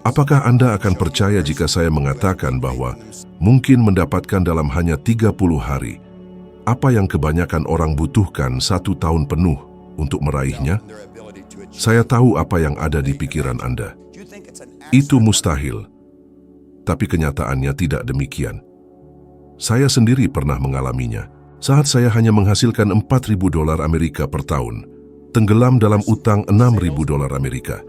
Apakah Anda akan percaya jika saya mengatakan bahwa mungkin mendapatkan dalam hanya 30 hari apa yang kebanyakan orang butuhkan 1 tahun penuh untuk meraihnya? Saya tahu apa yang ada di pikiran Anda. Itu mustahil. Tapi kenyataannya tidak demikian. Saya sendiri pernah mengalaminya. Saat saya hanya menghasilkan $4.000 Amerika per tahun, tenggelam dalam utang $6.000 Amerika.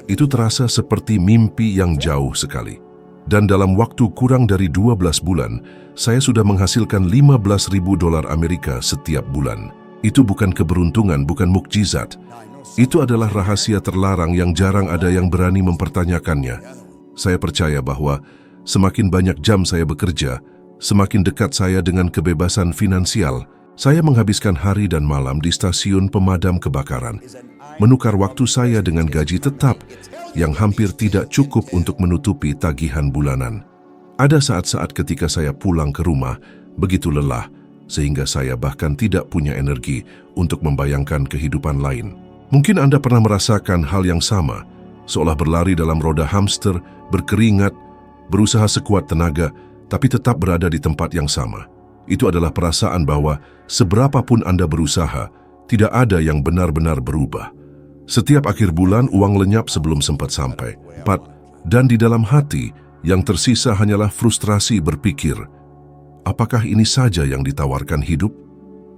Itu terasa seperti mimpi yang jauh sekali. Dan dalam waktu kurang dari 12 bulan, saya sudah menghasilkan $15.000 Amerika setiap bulan. Itu bukan keberuntungan, bukan mukjizat. Itu adalah rahasia terlarang yang jarang ada yang berani mempertanyakannya. Saya percaya bahwa semakin banyak jam saya bekerja, semakin dekat saya dengan kebebasan finansial. Saya menghabiskan hari dan malam di stasiun pemadam kebakaran, menukar waktu saya dengan gaji tetap yang hampir tidak cukup untuk menutupi tagihan bulanan. Ada saat-saat ketika saya pulang ke rumah begitu lelah, sehingga saya bahkan tidak punya energi untuk membayangkan kehidupan lain. Mungkin Anda pernah merasakan hal yang sama, seolah berlari dalam roda hamster, berkeringat, berusaha sekuat tenaga, tapi tetap berada di tempat yang sama. Itu adalah perasaan bahwa seberapapun Anda berusaha, tidak ada yang benar-benar berubah. Setiap akhir bulan uang lenyap sebelum sempat sampai. Dan di dalam hati yang tersisa hanyalah frustrasi berpikir, apakah ini saja yang ditawarkan hidup?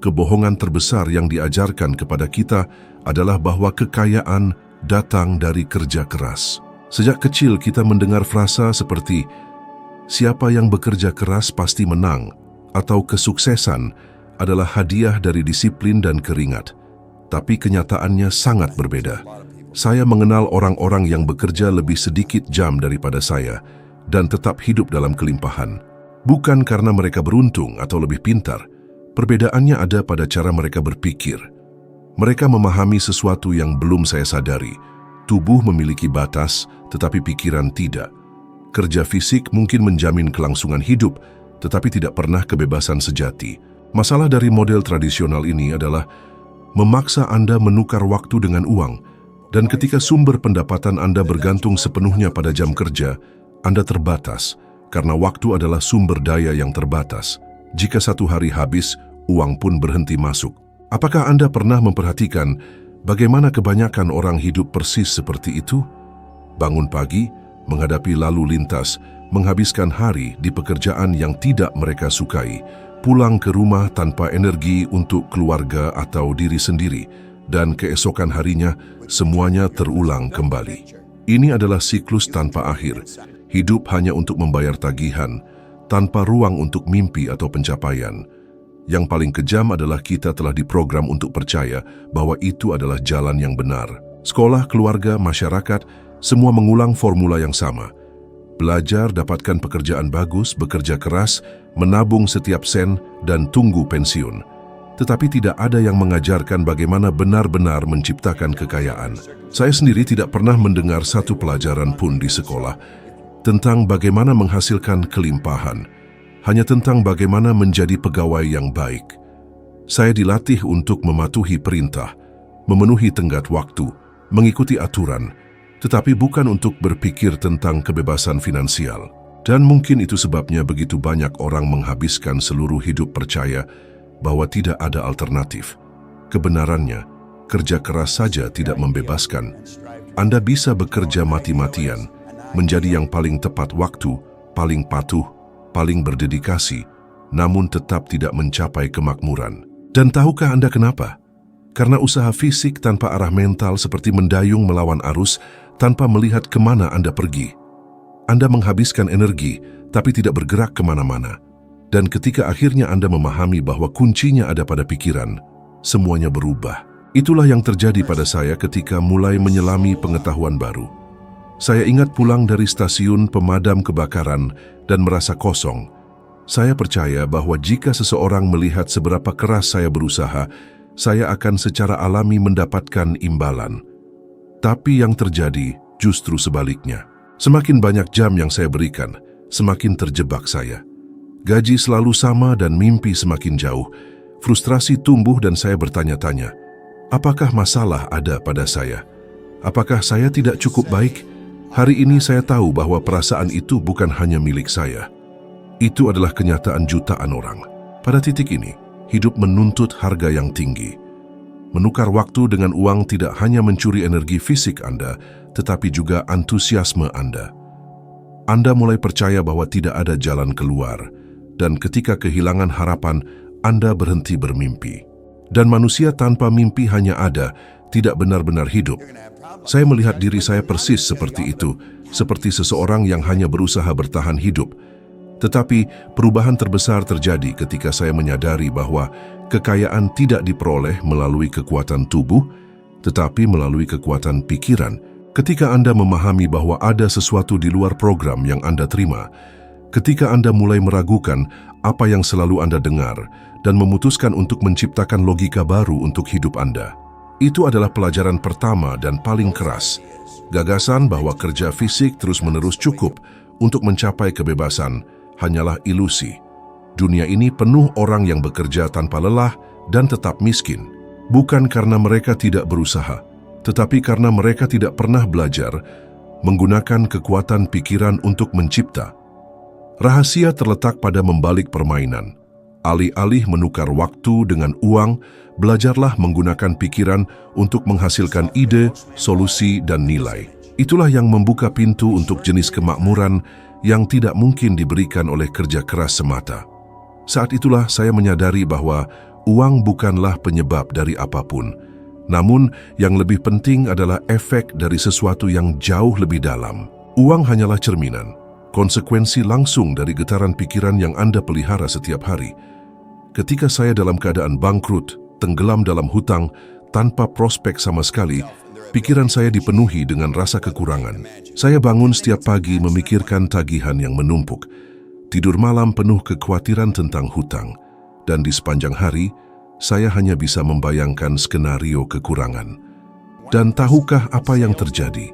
Kebohongan terbesar yang diajarkan kepada kita adalah bahwa kekayaan datang dari kerja keras. Sejak kecil kita mendengar frasa seperti, siapa yang bekerja keras pasti menang, atau kesuksesan adalah hadiah dari disiplin dan keringat. Tapi kenyataannya sangat berbeda. Saya mengenal orang-orang yang bekerja lebih sedikit jam daripada saya dan tetap hidup dalam kelimpahan. Bukan karena mereka beruntung atau lebih pintar. Perbedaannya ada pada cara mereka berpikir. Mereka memahami sesuatu yang belum saya sadari. Tubuh memiliki batas, tetapi pikiran tidak. Kerja fisik mungkin menjamin kelangsungan hidup, tetapi tidak pernah kebebasan sejati. Masalah dari model tradisional ini adalah memaksa Anda menukar waktu dengan uang, dan ketika sumber pendapatan Anda bergantung sepenuhnya pada jam kerja, Anda terbatas, karena waktu adalah sumber daya yang terbatas. Jika satu hari habis, uang pun berhenti masuk. Apakah Anda pernah memperhatikan bagaimana kebanyakan orang hidup persis seperti itu? Bangun pagi, menghadapi lalu lintas, menghabiskan hari di pekerjaan yang tidak mereka sukai, pulang ke rumah tanpa energi untuk keluarga atau diri sendiri, dan keesokan harinya semuanya terulang kembali. Ini adalah siklus tanpa akhir, hidup hanya untuk membayar tagihan, tanpa ruang untuk mimpi atau pencapaian. Yang paling kejam adalah kita telah diprogram untuk percaya bahwa itu adalah jalan yang benar. Sekolah, keluarga, masyarakat, semua mengulang formula yang sama. Belajar, dapatkan pekerjaan bagus, bekerja keras, menabung setiap sen, dan tunggu pensiun. Tetapi tidak ada yang mengajarkan bagaimana benar-benar menciptakan kekayaan. Saya sendiri tidak pernah mendengar satu pelajaran pun di sekolah tentang bagaimana menghasilkan kelimpahan, hanya tentang bagaimana menjadi pegawai yang baik. Saya dilatih untuk mematuhi perintah, memenuhi tenggat waktu, mengikuti aturan, tetapi bukan untuk berpikir tentang kebebasan finansial. Dan mungkin itu sebabnya begitu banyak orang menghabiskan seluruh hidup percaya bahwa tidak ada alternatif. Kebenarannya, kerja keras saja tidak membebaskan. Anda bisa bekerja mati-matian, menjadi yang paling tepat waktu, paling patuh, paling berdedikasi, namun tetap tidak mencapai kemakmuran. Dan tahukah Anda kenapa? Karena usaha fisik tanpa arah mental seperti mendayung melawan arus tanpa melihat kemana Anda pergi. Anda menghabiskan energi, tapi tidak bergerak kemana-mana. Dan ketika akhirnya Anda memahami bahwa kuncinya ada pada pikiran, semuanya berubah. Itulah yang terjadi pada saya ketika mulai menyelami pengetahuan baru. Saya ingat pulang dari stasiun pemadam kebakaran dan merasa kosong. Saya percaya bahwa jika seseorang melihat seberapa keras saya berusaha, saya akan secara alami mendapatkan imbalan. Tapi yang terjadi justru sebaliknya. Semakin banyak jam yang saya berikan, semakin terjebak saya. Gaji selalu sama dan mimpi semakin jauh. Frustrasi tumbuh dan saya bertanya-tanya, apakah masalah ada pada saya? Apakah saya tidak cukup baik? Hari ini saya tahu bahwa perasaan itu bukan hanya milik saya. Itu adalah kenyataan jutaan orang. Pada titik ini, hidup menuntut harga yang tinggi. Menukar waktu dengan uang tidak hanya mencuri energi fisik Anda, tetapi juga antusiasme Anda. Anda mulai percaya bahwa tidak ada jalan keluar, dan ketika kehilangan harapan, Anda berhenti bermimpi. Dan manusia tanpa mimpi hanya ada, tidak benar-benar hidup. Saya melihat diri saya persis seperti itu, seperti seseorang yang hanya berusaha bertahan hidup. Tetapi perubahan terbesar terjadi ketika saya menyadari bahwa kekayaan tidak diperoleh melalui kekuatan tubuh, tetapi melalui kekuatan pikiran. Ketika Anda memahami bahwa ada sesuatu di luar program yang Anda terima, ketika Anda mulai meragukan apa yang selalu Anda dengar dan memutuskan untuk menciptakan logika baru untuk hidup Anda. Itu adalah pelajaran pertama dan paling keras. Gagasan bahwa kerja fisik terus-menerus cukup untuk mencapai kebebasan hanyalah ilusi. Dunia ini penuh orang yang bekerja tanpa lelah dan tetap miskin. Bukan karena mereka tidak berusaha, tetapi karena mereka tidak pernah belajar menggunakan kekuatan pikiran untuk mencipta. Rahasia terletak pada membalik permainan. Alih-alih menukar waktu dengan uang, belajarlah menggunakan pikiran untuk menghasilkan ide, solusi, dan nilai. Itulah yang membuka pintu untuk jenis kemakmuran yang tidak mungkin diberikan oleh kerja keras semata. Saat itulah saya menyadari bahwa uang bukanlah penyebab dari apapun, namun yang lebih penting adalah efek dari sesuatu yang jauh lebih dalam. Uang hanyalah cerminan, konsekuensi langsung dari getaran pikiran yang Anda pelihara setiap hari. Ketika saya dalam keadaan bangkrut, tenggelam dalam hutang, tanpa prospek sama sekali, pikiran saya dipenuhi dengan rasa kekurangan. Saya bangun setiap pagi memikirkan tagihan yang menumpuk, tidur malam penuh kekhawatiran tentang hutang, dan di sepanjang hari, saya hanya bisa membayangkan skenario kekurangan. Dan tahukah apa yang terjadi?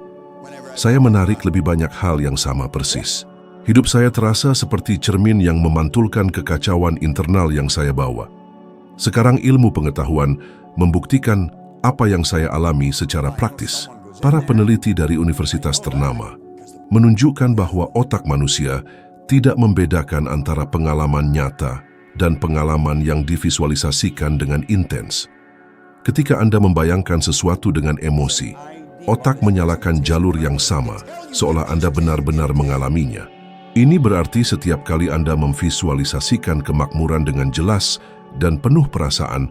Saya menarik lebih banyak hal yang sama persis. Hidup saya terasa seperti cermin yang memantulkan kekacauan internal yang saya bawa. Sekarang ilmu pengetahuan membuktikan apa yang saya alami secara praktis. Para peneliti dari universitas ternama menunjukkan bahwa otak manusia tidak membedakan antara pengalaman nyata dan pengalaman yang divisualisasikan dengan intens. Ketika Anda membayangkan sesuatu dengan emosi, otak menyalakan jalur yang sama, seolah Anda benar-benar mengalaminya. Ini berarti setiap kali Anda memvisualisasikan kemakmuran dengan jelas dan penuh perasaan,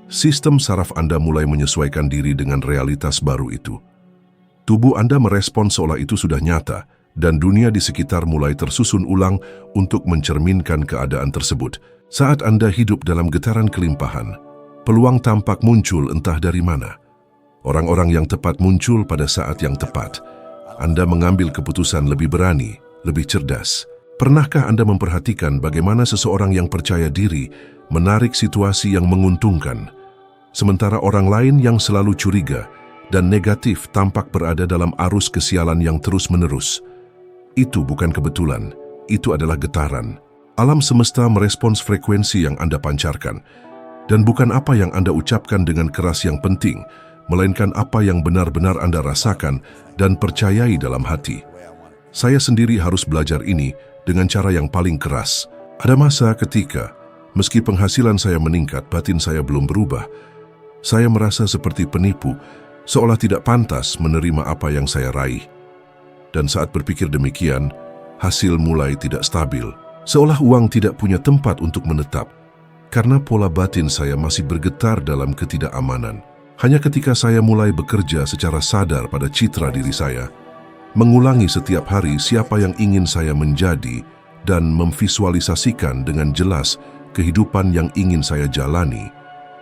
sistem saraf Anda mulai menyesuaikan diri dengan realitas baru itu. Tubuh Anda merespon seolah itu sudah nyata, dan dunia di sekitar mulai tersusun ulang untuk mencerminkan keadaan tersebut. Saat Anda hidup dalam getaran kelimpahan, peluang tampak muncul entah dari mana. Orang-orang yang tepat muncul pada saat yang tepat. Anda mengambil keputusan lebih berani, lebih cerdas. Pernahkah Anda memperhatikan bagaimana seseorang yang percaya diri menarik situasi yang menguntungkan, sementara orang lain yang selalu curiga dan negatif tampak berada dalam arus kesialan yang terus-menerus? Itu bukan kebetulan, itu adalah getaran. Alam semesta merespons frekuensi yang Anda pancarkan, dan bukan apa yang Anda ucapkan dengan keras yang penting, melainkan apa yang benar-benar Anda rasakan dan percayai dalam hati. Saya sendiri harus belajar ini dengan cara yang paling keras. Ada masa ketika, meski penghasilan saya meningkat, batin saya belum berubah. Saya merasa seperti penipu, seolah tidak pantas menerima apa yang saya raih. Dan saat berpikir demikian, hasil mulai tidak stabil. Seolah uang tidak punya tempat untuk menetap, karena pola batin saya masih bergetar dalam ketidakamanan. Hanya ketika saya mulai bekerja secara sadar pada citra diri saya, mengulangi setiap hari siapa yang ingin saya menjadi, dan memvisualisasikan dengan jelas kehidupan yang ingin saya jalani,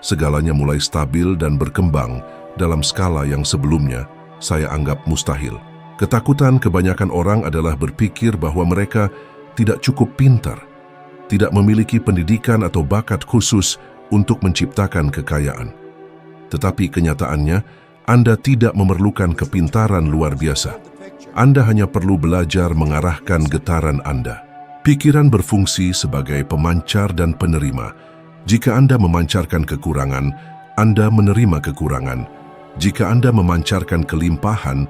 segalanya mulai stabil dan berkembang dalam skala yang sebelumnya saya anggap mustahil. Ketakutan kebanyakan orang adalah berpikir bahwa mereka tidak cukup pintar, tidak memiliki pendidikan atau bakat khusus untuk menciptakan kekayaan. Tetapi kenyataannya, Anda tidak memerlukan kepintaran luar biasa. Anda hanya perlu belajar mengarahkan getaran Anda. Pikiran berfungsi sebagai pemancar dan penerima. Jika Anda memancarkan kekurangan, Anda menerima kekurangan. Jika Anda memancarkan kelimpahan,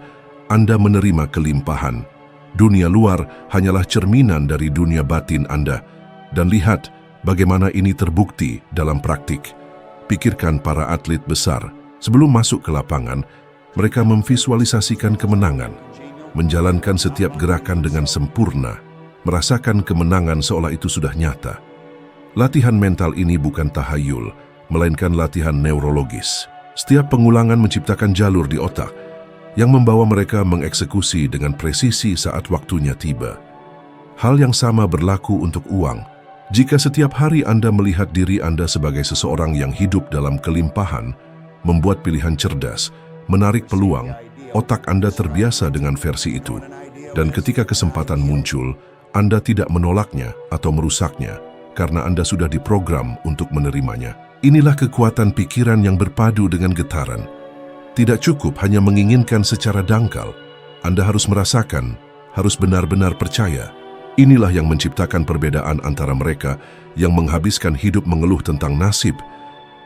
Anda menerima kelimpahan. Dunia luar hanyalah cerminan dari dunia batin Anda. Dan lihat bagaimana ini terbukti dalam praktik. Pikirkan para atlet besar. Sebelum masuk ke lapangan, mereka memvisualisasikan kemenangan, menjalankan setiap gerakan dengan sempurna, merasakan kemenangan seolah itu sudah nyata. Latihan mental ini bukan tahayul, melainkan latihan neurologis. Setiap pengulangan menciptakan jalur di otak yang membawa mereka mengeksekusi dengan presisi saat waktunya tiba. Hal yang sama berlaku untuk uang. Jika setiap hari Anda melihat diri Anda sebagai seseorang yang hidup dalam kelimpahan, membuat pilihan cerdas, menarik peluang, otak Anda terbiasa dengan versi itu. Dan ketika kesempatan muncul, Anda tidak menolaknya atau merusaknya, karena Anda sudah diprogram untuk menerimanya. Inilah kekuatan pikiran yang berpadu dengan getaran. Tidak cukup hanya menginginkan secara dangkal. Anda harus merasakan, harus benar-benar percaya. Inilah yang menciptakan perbedaan antara mereka yang menghabiskan hidup mengeluh tentang nasib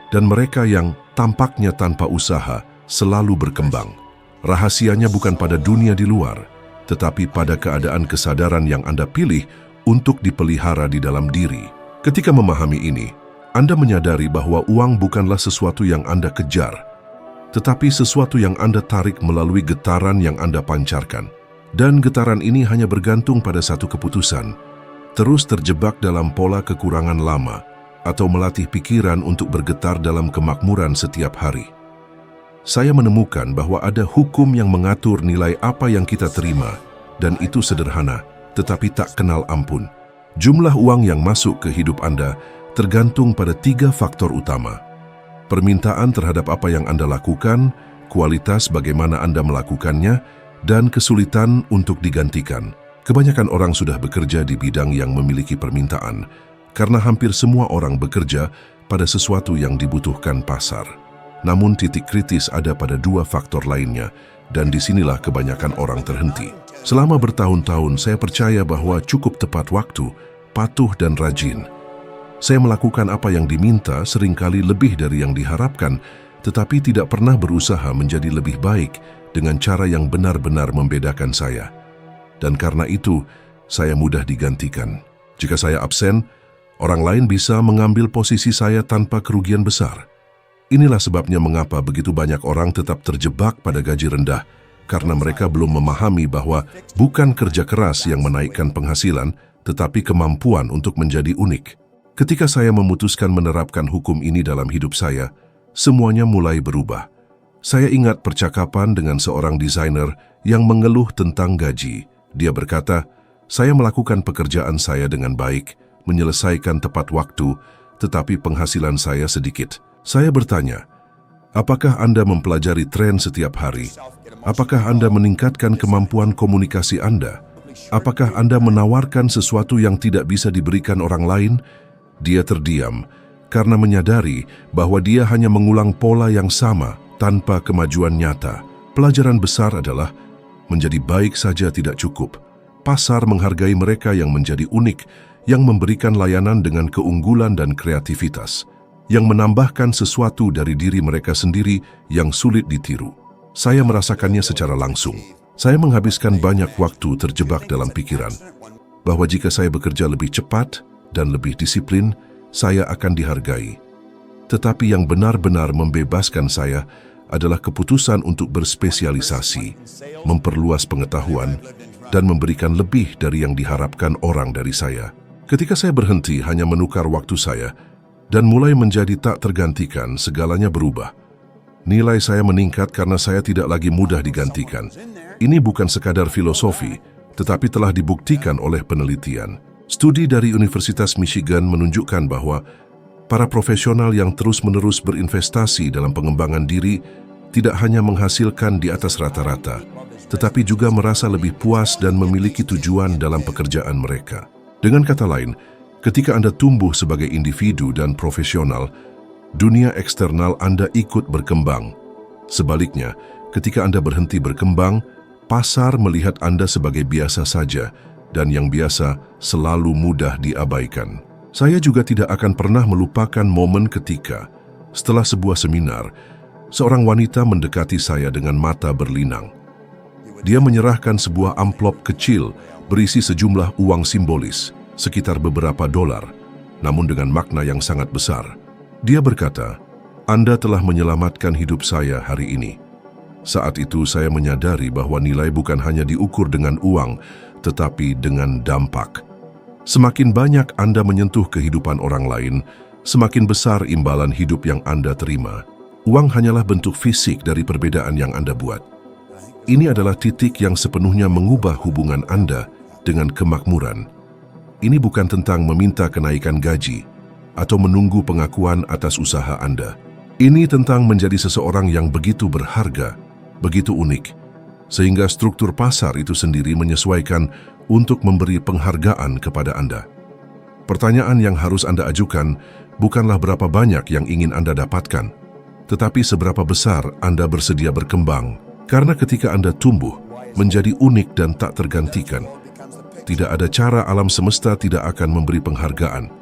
dan mereka yang tampaknya tanpa usaha selalu berkembang. Rahasianya bukan pada dunia di luar, tetapi pada keadaan kesadaran yang Anda pilih untuk dipelihara di dalam diri. Ketika memahami ini, Anda menyadari bahwa uang bukanlah sesuatu yang Anda kejar, tetapi sesuatu yang Anda tarik melalui getaran yang Anda pancarkan. Dan getaran ini hanya bergantung pada satu keputusan, terus terjebak dalam pola kekurangan lama, atau melatih pikiran untuk bergetar dalam kemakmuran setiap hari. Saya menemukan bahwa ada hukum yang mengatur nilai apa yang kita terima, dan itu sederhana, tetapi tak kenal ampun. Jumlah uang yang masuk ke hidup Anda tergantung pada 3 faktor utama. Permintaan terhadap apa yang Anda lakukan, kualitas bagaimana Anda melakukannya, dan kesulitan untuk digantikan. Kebanyakan orang sudah bekerja di bidang yang memiliki permintaan, karena hampir semua orang bekerja pada sesuatu yang dibutuhkan pasar. Namun titik kritis ada pada 2 faktor lainnya, dan disinilah kebanyakan orang terhenti. Selama bertahun-tahun saya percaya bahwa cukup tepat waktu, patuh dan rajin. Saya melakukan apa yang diminta seringkali lebih dari yang diharapkan, tetapi tidak pernah berusaha menjadi lebih baik dengan cara yang benar-benar membedakan saya. Dan karena itu, saya mudah digantikan. Jika saya absen, orang lain bisa mengambil posisi saya tanpa kerugian besar. Inilah sebabnya mengapa begitu banyak orang tetap terjebak pada gaji rendah, karena mereka belum memahami bahwa bukan kerja keras yang menaikkan penghasilan, tetapi kemampuan untuk menjadi unik. Ketika saya memutuskan menerapkan hukum ini dalam hidup saya, semuanya mulai berubah. Saya ingat percakapan dengan seorang desainer yang mengeluh tentang gaji. Dia berkata, "Saya melakukan pekerjaan saya dengan baik, menyelesaikan tepat waktu, tetapi penghasilan saya sedikit." Saya bertanya, "Apakah Anda mempelajari tren setiap hari? Apakah Anda meningkatkan kemampuan komunikasi Anda? Apakah Anda menawarkan sesuatu yang tidak bisa diberikan orang lain?" Dia terdiam karena menyadari bahwa dia hanya mengulang pola yang sama tanpa kemajuan nyata. Pelajaran besar adalah menjadi baik saja tidak cukup. Pasar menghargai mereka yang menjadi unik, yang memberikan layanan dengan keunggulan dan kreativitas, yang menambahkan sesuatu dari diri mereka sendiri yang sulit ditiru. Saya merasakannya secara langsung. Saya menghabiskan banyak waktu terjebak dalam pikiran bahwa jika saya bekerja lebih cepat dan lebih disiplin, saya akan dihargai. Tetapi yang benar-benar membebaskan saya adalah keputusan untuk berspesialisasi, memperluas pengetahuan, dan memberikan lebih dari yang diharapkan orang dari saya. Ketika saya berhenti hanya menukar waktu saya dan mulai menjadi tak tergantikan, segalanya berubah. Nilai saya meningkat karena saya tidak lagi mudah digantikan. Ini bukan sekadar filosofi, tetapi telah dibuktikan oleh penelitian. Studi dari Universitas Michigan menunjukkan bahwa para profesional yang terus-menerus berinvestasi dalam pengembangan diri tidak hanya menghasilkan di atas rata-rata, tetapi juga merasa lebih puas dan memiliki tujuan dalam pekerjaan mereka. Dengan kata lain, ketika Anda tumbuh sebagai individu dan profesional, dunia eksternal Anda ikut berkembang. Sebaliknya, ketika Anda berhenti berkembang, pasar melihat Anda sebagai biasa saja, dan yang biasa selalu mudah diabaikan. Saya juga tidak akan pernah melupakan momen ketika, setelah sebuah seminar, seorang wanita mendekati saya dengan mata berlinang. Dia menyerahkan sebuah amplop kecil berisi sejumlah uang simbolis, sekitar beberapa dolar, namun dengan makna yang sangat besar. Dia berkata, "Anda telah menyelamatkan hidup saya hari ini." Saat itu saya menyadari bahwa nilai bukan hanya diukur dengan uang, tetapi dengan dampak. Semakin banyak Anda menyentuh kehidupan orang lain, semakin besar imbalan hidup yang Anda terima. Uang hanyalah bentuk fisik dari perbedaan yang Anda buat. Ini adalah titik yang sepenuhnya mengubah hubungan Anda dengan kemakmuran. Ini bukan tentang meminta kenaikan gaji atau menunggu pengakuan atas usaha Anda. Ini tentang menjadi seseorang yang begitu berharga, begitu unik, sehingga struktur pasar itu sendiri menyesuaikan untuk memberi penghargaan kepada Anda. Pertanyaan yang harus Anda ajukan bukanlah berapa banyak yang ingin Anda dapatkan, tetapi seberapa besar Anda bersedia berkembang, karena ketika Anda tumbuh menjadi unik dan tak tergantikan, tidak ada cara alam semesta tidak akan memberi penghargaan.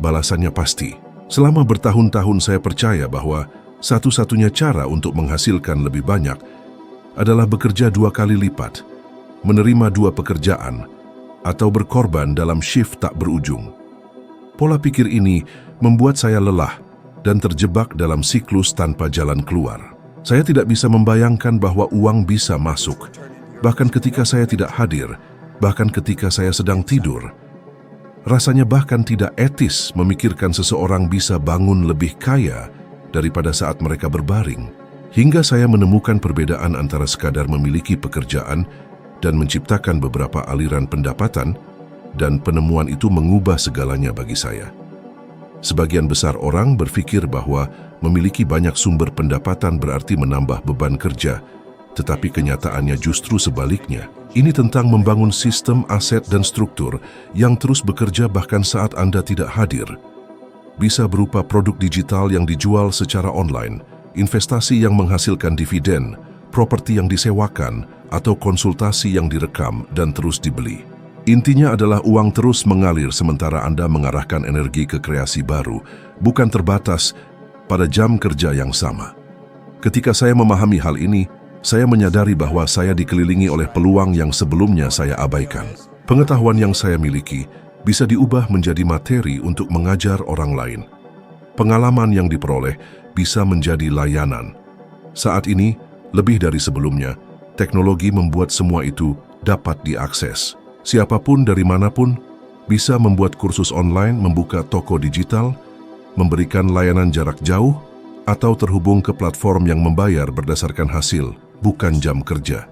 Balasannya pasti. Selama bertahun-tahun saya percaya bahwa satu-satunya cara untuk menghasilkan lebih banyak adalah bekerja 2 kali lipat, menerima 2 pekerjaan, atau berkorban dalam shift tak berujung. Pola pikir ini membuat saya lelah dan terjebak dalam siklus tanpa jalan keluar. Saya tidak bisa membayangkan bahwa uang bisa masuk, bahkan ketika saya tidak hadir, bahkan ketika saya sedang tidur. Rasanya bahkan tidak etis memikirkan seseorang bisa bangun lebih kaya daripada saat mereka berbaring. Hingga saya menemukan perbedaan antara sekadar memiliki pekerjaan dan menciptakan beberapa aliran pendapatan, dan penemuan itu mengubah segalanya bagi saya. Sebagian besar orang berpikir bahwa memiliki banyak sumber pendapatan berarti menambah beban kerja, tetapi kenyataannya justru sebaliknya. Ini tentang membangun sistem aset dan struktur yang terus bekerja bahkan saat Anda tidak hadir. Bisa berupa produk digital yang dijual secara online, investasi yang menghasilkan dividen, properti yang disewakan, atau konsultasi yang direkam dan terus dibeli. Intinya adalah uang terus mengalir sementara Anda mengarahkan energi ke kreasi baru, bukan terbatas pada jam kerja yang sama. Ketika saya memahami hal ini, saya menyadari bahwa saya dikelilingi oleh peluang yang sebelumnya saya abaikan. Pengetahuan yang saya miliki bisa diubah menjadi materi untuk mengajar orang lain. Pengalaman yang diperoleh bisa menjadi layanan. Saat ini, lebih dari sebelumnya, teknologi membuat semua itu dapat diakses. Siapapun dari manapun bisa membuat kursus online, membuka toko digital, memberikan layanan jarak jauh, atau terhubung ke platform yang membayar berdasarkan hasil, bukan jam kerja.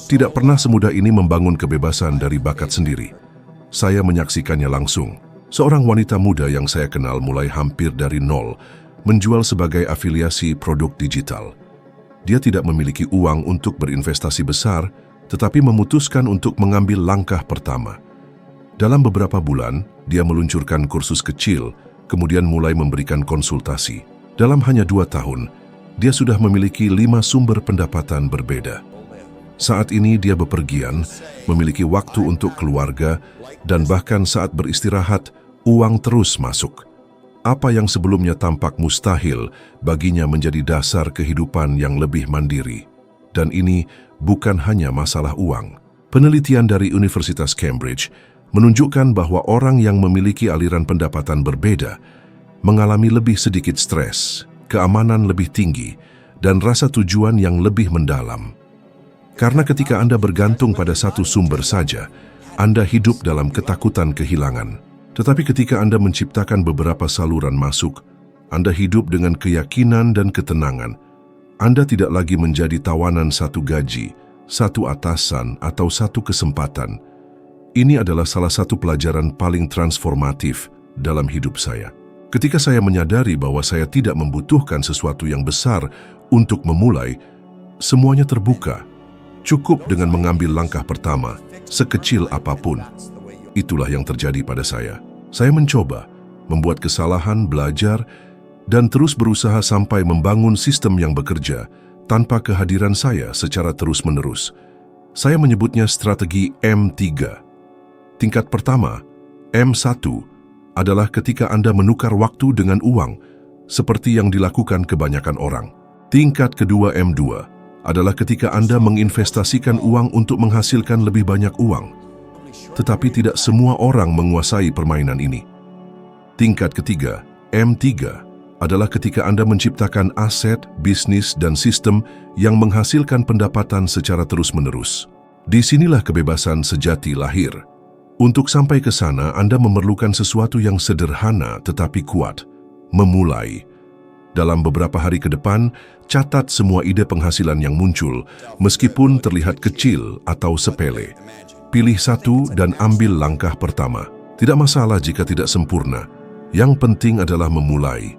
Tidak pernah semudah ini membangun kebebasan dari bakat sendiri. Saya menyaksikannya langsung. Seorang wanita muda yang saya kenal mulai hampir dari nol, menjual sebagai afiliasi produk digital. Dia tidak memiliki uang untuk berinvestasi besar, tetapi memutuskan untuk mengambil langkah pertama. Dalam beberapa bulan, dia meluncurkan kursus kecil, kemudian mulai memberikan konsultasi. Dalam hanya 2 tahun, dia sudah memiliki 5 sumber pendapatan berbeda. Saat ini dia bepergian, memiliki waktu untuk keluarga, dan bahkan saat beristirahat, uang terus masuk. Apa yang sebelumnya tampak mustahil baginya menjadi dasar kehidupan yang lebih mandiri. Dan ini bukan hanya masalah uang. Penelitian dari Universitas Cambridge menunjukkan bahwa orang yang memiliki aliran pendapatan berbeda mengalami lebih sedikit stres, keamanan lebih tinggi, dan rasa tujuan yang lebih mendalam. Karena ketika Anda bergantung pada satu sumber saja, Anda hidup dalam ketakutan kehilangan. Tetapi ketika Anda menciptakan beberapa saluran masuk, Anda hidup dengan keyakinan dan ketenangan. Anda tidak lagi menjadi tawanan satu gaji, satu atasan, atau satu kesempatan. Ini adalah salah satu pelajaran paling transformatif dalam hidup saya. Ketika saya menyadari bahwa saya tidak membutuhkan sesuatu yang besar untuk memulai, semuanya terbuka. Cukup dengan mengambil langkah pertama, sekecil apapun. Itulah yang terjadi pada saya. Saya mencoba, membuat kesalahan, belajar, dan terus berusaha sampai membangun sistem yang bekerja tanpa kehadiran saya secara terus-menerus. Saya menyebutnya strategi M3. Tingkat pertama, M1, adalah ketika Anda menukar waktu dengan uang, seperti yang dilakukan kebanyakan orang. Tingkat kedua M2 adalah ketika Anda menginvestasikan uang untuk menghasilkan lebih banyak uang. Tetapi tidak semua orang menguasai permainan ini. Tingkat ketiga, M3, adalah ketika Anda menciptakan aset, bisnis, dan sistem yang menghasilkan pendapatan secara terus-menerus. Disinilah kebebasan sejati lahir. Untuk sampai ke sana, Anda memerlukan sesuatu yang sederhana tetapi kuat. Memulai. Dalam beberapa hari ke depan, catat semua ide penghasilan yang muncul, meskipun terlihat kecil atau sepele. Pilih satu dan ambil langkah pertama. Tidak masalah jika tidak sempurna. Yang penting adalah memulai.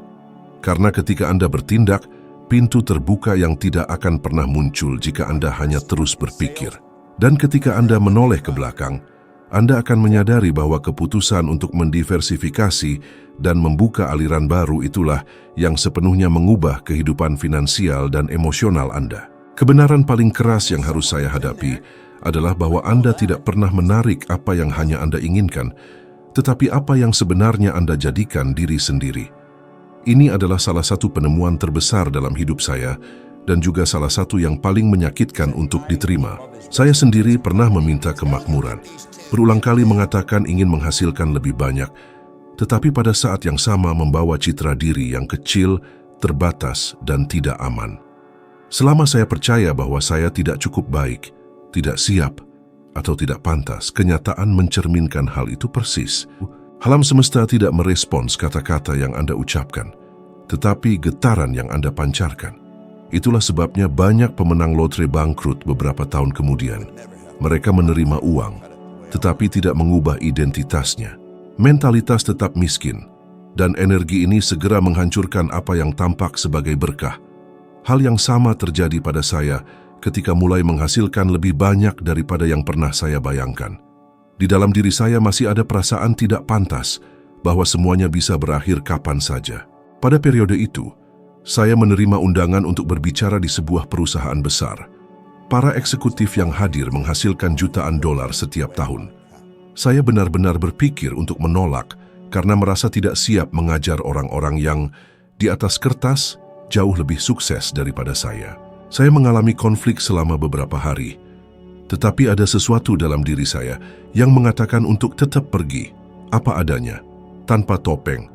Karena ketika Anda bertindak, pintu terbuka yang tidak akan pernah muncul jika Anda hanya terus berpikir. Dan ketika Anda menoleh ke belakang, Anda akan menyadari bahwa keputusan untuk mendiversifikasi dan membuka aliran baru itulah yang sepenuhnya mengubah kehidupan finansial dan emosional Anda. Kebenaran paling keras yang harus saya hadapi adalah bahwa Anda tidak pernah menarik apa yang hanya Anda inginkan, tetapi apa yang sebenarnya Anda jadikan diri sendiri. Ini adalah salah satu penemuan terbesar dalam hidup saya dan juga salah satu yang paling menyakitkan untuk diterima. Saya sendiri pernah meminta kemakmuran, berulang kali mengatakan ingin menghasilkan lebih banyak, tetapi pada saat yang sama membawa citra diri yang kecil, terbatas, dan tidak aman. Selama saya percaya bahwa saya tidak cukup baik, tidak siap, atau tidak pantas, kenyataan mencerminkan hal itu persis. Alam semesta tidak merespons kata-kata yang Anda ucapkan, tetapi getaran yang Anda pancarkan. Itulah sebabnya banyak pemenang lotre bangkrut beberapa tahun kemudian. Mereka menerima uang, tetapi tidak mengubah identitasnya. Mentalitas tetap miskin, dan energi ini segera menghancurkan apa yang tampak sebagai berkah. Hal yang sama terjadi pada saya ketika mulai menghasilkan lebih banyak daripada yang pernah saya bayangkan. Di dalam diri saya masih ada perasaan tidak pantas bahwa semuanya bisa berakhir kapan saja. Pada periode itu, saya menerima undangan untuk berbicara di sebuah perusahaan besar. Para eksekutif yang hadir menghasilkan jutaan dolar setiap tahun. Saya benar-benar berpikir untuk menolak karena merasa tidak siap mengajar orang-orang yang di atas kertas jauh lebih sukses daripada saya. Saya mengalami konflik selama beberapa hari, tetapi ada sesuatu dalam diri saya yang mengatakan untuk tetap pergi, apa adanya, tanpa topeng,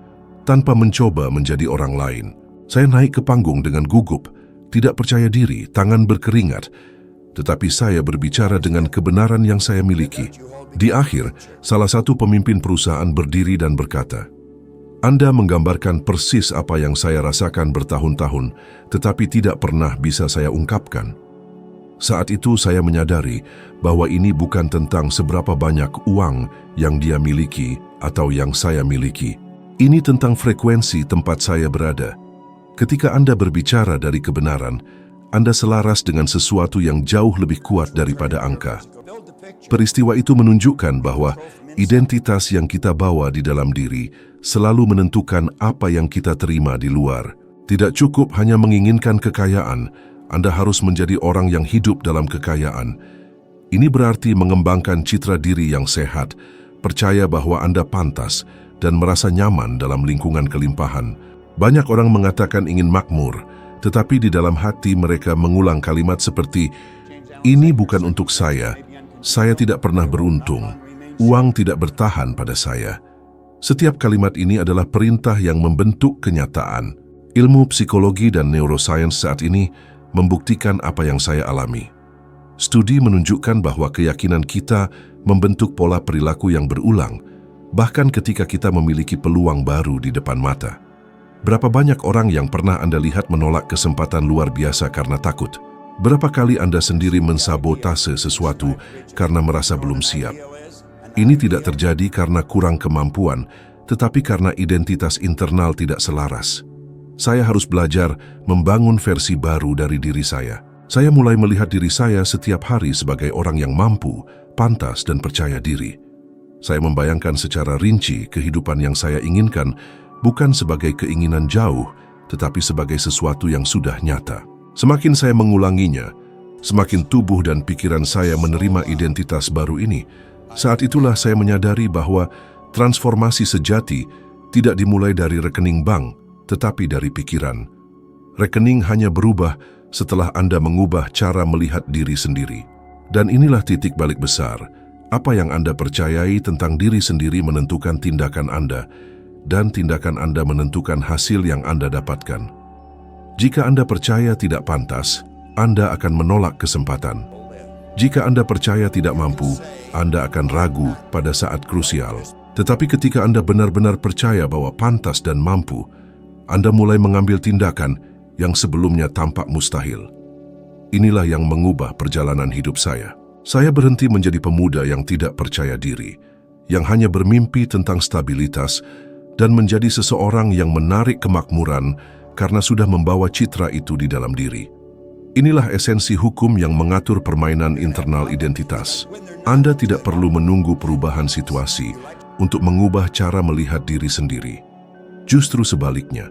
tanpa mencoba menjadi orang lain. Saya naik ke panggung dengan gugup, tidak percaya diri, tangan berkeringat, tetapi saya berbicara dengan kebenaran yang saya miliki. Di akhir, salah satu pemimpin perusahaan berdiri dan berkata, "Anda menggambarkan persis apa yang saya rasakan bertahun-tahun, tetapi tidak pernah bisa saya ungkapkan." Saat itu saya menyadari bahwa ini bukan tentang seberapa banyak uang yang dia miliki atau yang saya miliki. Ini tentang frekuensi tempat saya berada. Ketika Anda berbicara dari kebenaran, Anda selaras dengan sesuatu yang jauh lebih kuat daripada angka. Peristiwa itu menunjukkan bahwa identitas yang kita bawa di dalam diri selalu menentukan apa yang kita terima di luar. Tidak cukup hanya menginginkan kekayaan, Anda harus menjadi orang yang hidup dalam kekayaan. Ini berarti mengembangkan citra diri yang sehat, percaya bahwa Anda pantas, dan merasa nyaman dalam lingkungan kelimpahan. Banyak orang mengatakan ingin makmur, tetapi di dalam hati mereka mengulang kalimat seperti, "Ini bukan untuk saya tidak pernah beruntung, uang tidak bertahan pada saya." Setiap kalimat ini adalah perintah yang membentuk kenyataan. Ilmu psikologi dan neuroscience saat ini membuktikan apa yang saya alami. Studi menunjukkan bahwa keyakinan kita membentuk pola perilaku yang berulang, bahkan ketika kita memiliki peluang baru di depan mata. Berapa banyak orang yang pernah Anda lihat menolak kesempatan luar biasa karena takut? Berapa kali Anda sendiri mensabotase sesuatu karena merasa belum siap? Ini tidak terjadi karena kurang kemampuan, tetapi karena identitas internal tidak selaras. Saya harus belajar membangun versi baru dari diri saya. Saya mulai melihat diri saya setiap hari sebagai orang yang mampu, pantas, dan percaya diri. Saya membayangkan secara rinci kehidupan yang saya inginkan, bukan sebagai keinginan jauh, tetapi sebagai sesuatu yang sudah nyata. Semakin saya mengulanginya, semakin tubuh dan pikiran saya menerima identitas baru ini. Saat itulah saya menyadari bahwa transformasi sejati tidak dimulai dari rekening bank, tetapi dari pikiran. Rekening hanya berubah setelah Anda mengubah cara melihat diri sendiri. Dan inilah titik balik besar. Apa yang Anda percayai tentang diri sendiri menentukan tindakan Anda, dan tindakan Anda menentukan hasil yang Anda dapatkan. Jika Anda percaya tidak pantas, Anda akan menolak kesempatan. Jika Anda percaya tidak mampu, Anda akan ragu pada saat krusial. Tetapi ketika Anda benar-benar percaya bahwa pantas dan mampu, Anda mulai mengambil tindakan yang sebelumnya tampak mustahil. Inilah yang mengubah perjalanan hidup saya. Saya berhenti menjadi pemuda yang tidak percaya diri, yang hanya bermimpi tentang stabilitas, dan menjadi seseorang yang menarik kemakmuran karena sudah membawa citra itu di dalam diri. Inilah esensi hukum yang mengatur permainan internal identitas. Anda tidak perlu menunggu perubahan situasi untuk mengubah cara melihat diri sendiri. Justru sebaliknya,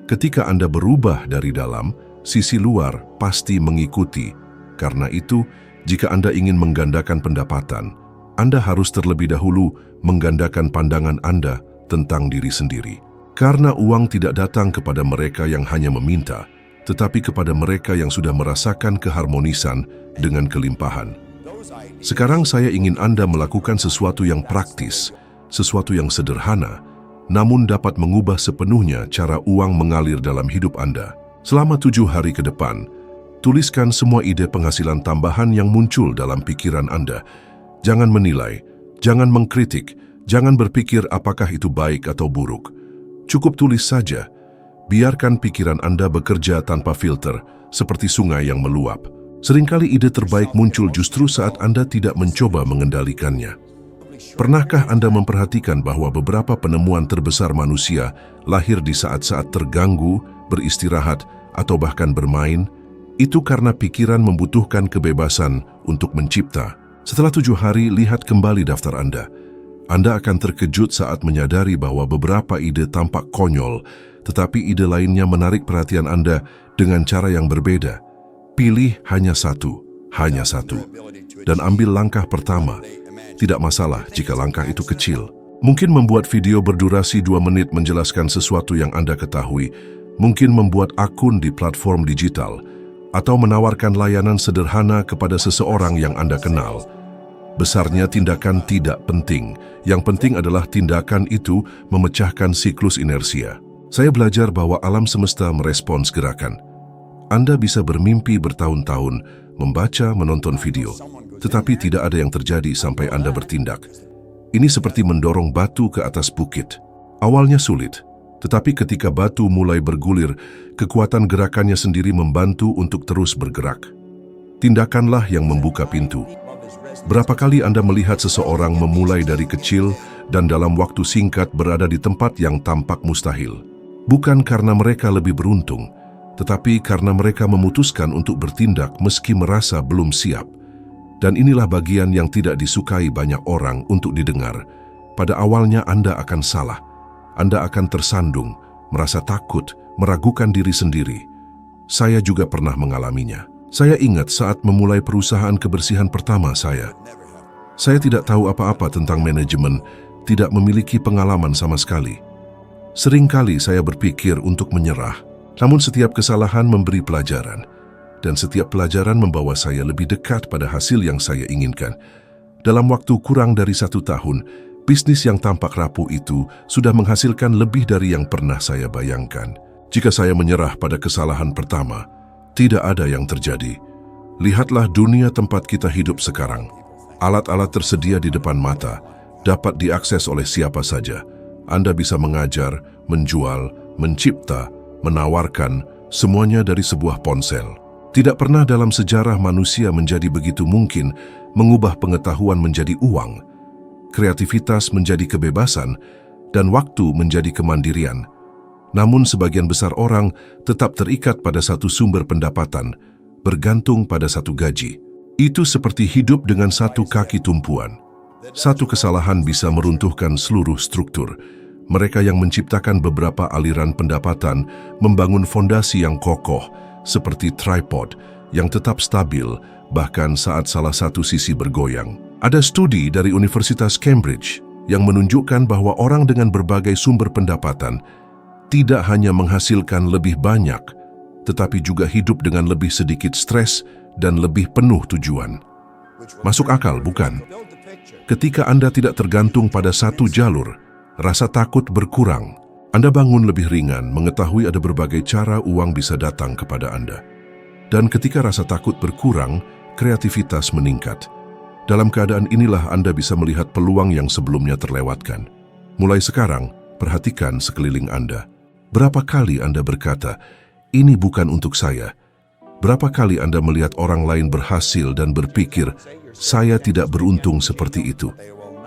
ketika Anda berubah dari dalam, sisi luar pasti mengikuti. Karena itu, jika Anda ingin menggandakan pendapatan, Anda harus terlebih dahulu menggandakan pandangan Anda tentang diri sendiri. Karena uang tidak datang kepada mereka yang hanya meminta, tetapi kepada mereka yang sudah merasakan keharmonisan dengan kelimpahan. Sekarang saya ingin Anda melakukan sesuatu yang praktis, sesuatu yang sederhana, namun dapat mengubah sepenuhnya cara uang mengalir dalam hidup Anda. Selama 7 hari ke depan, tuliskan semua ide penghasilan tambahan yang muncul dalam pikiran Anda. Jangan menilai, jangan mengkritik, jangan berpikir apakah itu baik atau buruk. Cukup tulis saja. Biarkan pikiran Anda bekerja tanpa filter, seperti sungai yang meluap. Seringkali ide terbaik muncul justru saat Anda tidak mencoba mengendalikannya. Pernahkah Anda memperhatikan bahwa beberapa penemuan terbesar manusia lahir di saat-saat terganggu, beristirahat, atau bahkan bermain? Itu karena pikiran membutuhkan kebebasan untuk mencipta. Setelah 7 hari, lihat kembali daftar Anda. Anda akan terkejut saat menyadari bahwa beberapa ide tampak konyol, tetapi ide lainnya menarik perhatian Anda dengan cara yang berbeda. Pilih hanya satu, dan ambil langkah pertama. Tidak masalah jika langkah itu kecil. Mungkin membuat video berdurasi 2 menit menjelaskan sesuatu yang Anda ketahui, mungkin membuat akun di platform digital, atau menawarkan layanan sederhana kepada seseorang yang Anda kenal. Besarnya tindakan tidak penting. Yang penting adalah tindakan itu memecahkan siklus inersia. Saya belajar bahwa alam semesta merespons gerakan. Anda bisa bermimpi bertahun-tahun, membaca, menonton video, tetapi tidak ada yang terjadi sampai Anda bertindak. Ini seperti mendorong batu ke atas bukit. Awalnya sulit, tetapi ketika batu mulai bergulir, kekuatan gerakannya sendiri membantu untuk terus bergerak. Tindakanlah yang membuka pintu. Berapa kali Anda melihat seseorang memulai dari kecil dan dalam waktu singkat berada di tempat yang tampak mustahil? Bukan karena mereka lebih beruntung, tetapi karena mereka memutuskan untuk bertindak meski merasa belum siap. Dan inilah bagian yang tidak disukai banyak orang untuk didengar. Pada awalnya Anda akan salah. Anda akan tersandung, merasa takut, meragukan diri sendiri. Saya juga pernah mengalaminya. Saya ingat saat memulai perusahaan kebersihan pertama saya. Saya tidak tahu apa-apa tentang manajemen, tidak memiliki pengalaman sama sekali. Seringkali saya berpikir untuk menyerah, namun setiap kesalahan memberi pelajaran, dan setiap pelajaran membawa saya lebih dekat pada hasil yang saya inginkan. Dalam waktu kurang dari 1 tahun, bisnis yang tampak rapuh itu sudah menghasilkan lebih dari yang pernah saya bayangkan. Jika saya menyerah pada kesalahan pertama, tidak ada yang terjadi. Lihatlah dunia tempat kita hidup sekarang. Alat-alat tersedia di depan mata, dapat diakses oleh siapa saja. Anda bisa mengajar, menjual, mencipta, menawarkan, semuanya dari sebuah ponsel. Tidak pernah dalam sejarah manusia menjadi begitu mungkin mengubah pengetahuan menjadi uang, kreativitas menjadi kebebasan, dan waktu menjadi kemandirian. Namun sebagian besar orang tetap terikat pada satu sumber pendapatan, bergantung pada satu gaji. Itu seperti hidup dengan satu kaki tumpuan. Satu kesalahan bisa meruntuhkan seluruh struktur. Mereka yang menciptakan beberapa aliran pendapatan membangun fondasi yang kokoh, seperti tripod, yang tetap stabil, bahkan saat salah satu sisi bergoyang. Ada studi dari Universitas Cambridge yang menunjukkan bahwa orang dengan berbagai sumber pendapatan tidak hanya menghasilkan lebih banyak, tetapi juga hidup dengan lebih sedikit stres dan lebih penuh tujuan. Masuk akal, bukan? Ketika Anda tidak tergantung pada satu jalur, rasa takut berkurang. Anda bangun lebih ringan, mengetahui ada berbagai cara uang bisa datang kepada Anda. Dan ketika rasa takut berkurang, kreativitas meningkat. Dalam keadaan inilah Anda bisa melihat peluang yang sebelumnya terlewatkan. Mulai sekarang, perhatikan sekeliling Anda. Berapa kali Anda berkata, "Ini bukan untuk saya"? Berapa kali Anda melihat orang lain berhasil dan berpikir, "Saya tidak beruntung seperti itu"?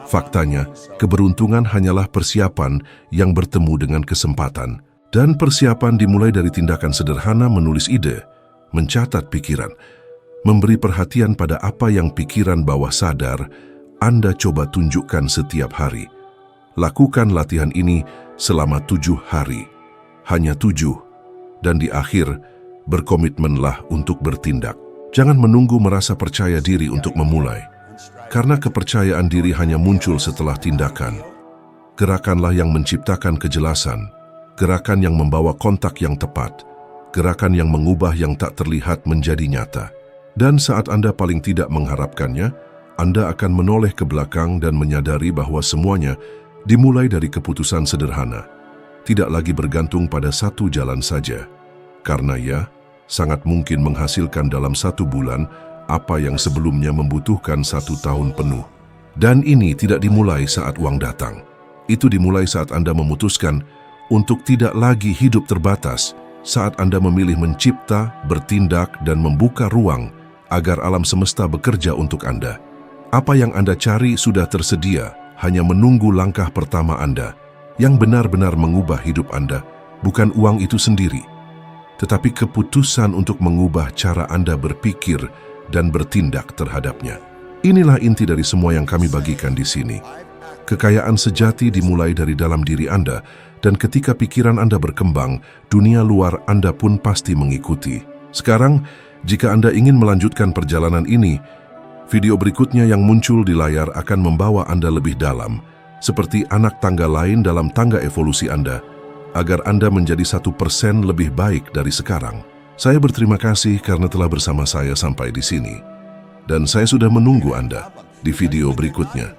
Faktanya, keberuntungan hanyalah persiapan yang bertemu dengan kesempatan. Dan persiapan dimulai dari tindakan sederhana menulis ide, mencatat pikiran, memberi perhatian pada apa yang pikiran bawah sadar Anda coba tunjukkan setiap hari. Lakukan latihan ini selama 7 hari. Hanya 7. Dan di akhir, berkomitmenlah untuk bertindak. Jangan menunggu merasa percaya diri untuk memulai. Karena kepercayaan diri hanya muncul setelah tindakan. Gerakanlah yang menciptakan kejelasan, gerakan yang membawa kontak yang tepat, gerakan yang mengubah yang tak terlihat menjadi nyata. Dan saat Anda paling tidak mengharapkannya, Anda akan menoleh ke belakang dan menyadari bahwa semuanya dimulai dari keputusan sederhana. Tidak lagi bergantung pada satu jalan saja. Karena ya, sangat mungkin menghasilkan dalam 1 bulan apa yang sebelumnya membutuhkan 1 tahun penuh. Dan ini tidak dimulai saat uang datang. Itu dimulai saat Anda memutuskan untuk tidak lagi hidup terbatas, saat Anda memilih mencipta, bertindak, dan membuka ruang agar alam semesta bekerja untuk Anda. Apa yang Anda cari sudah tersedia, hanya menunggu langkah pertama Anda, yang benar-benar mengubah hidup Anda, bukan uang itu sendiri, tetapi keputusan untuk mengubah cara Anda berpikir dan bertindak terhadapnya. Inilah inti dari semua yang kami bagikan di sini. Kekayaan sejati dimulai dari dalam diri Anda, dan ketika pikiran Anda berkembang, dunia luar Anda pun pasti mengikuti. Sekarang, jika Anda ingin melanjutkan perjalanan ini, video berikutnya yang muncul di layar akan membawa Anda lebih dalam, seperti anak tangga lain dalam tangga evolusi Anda, agar Anda menjadi 1% lebih baik dari sekarang. Saya berterima kasih karena telah bersama saya sampai di sini. Dan saya sudah menunggu Anda di video berikutnya.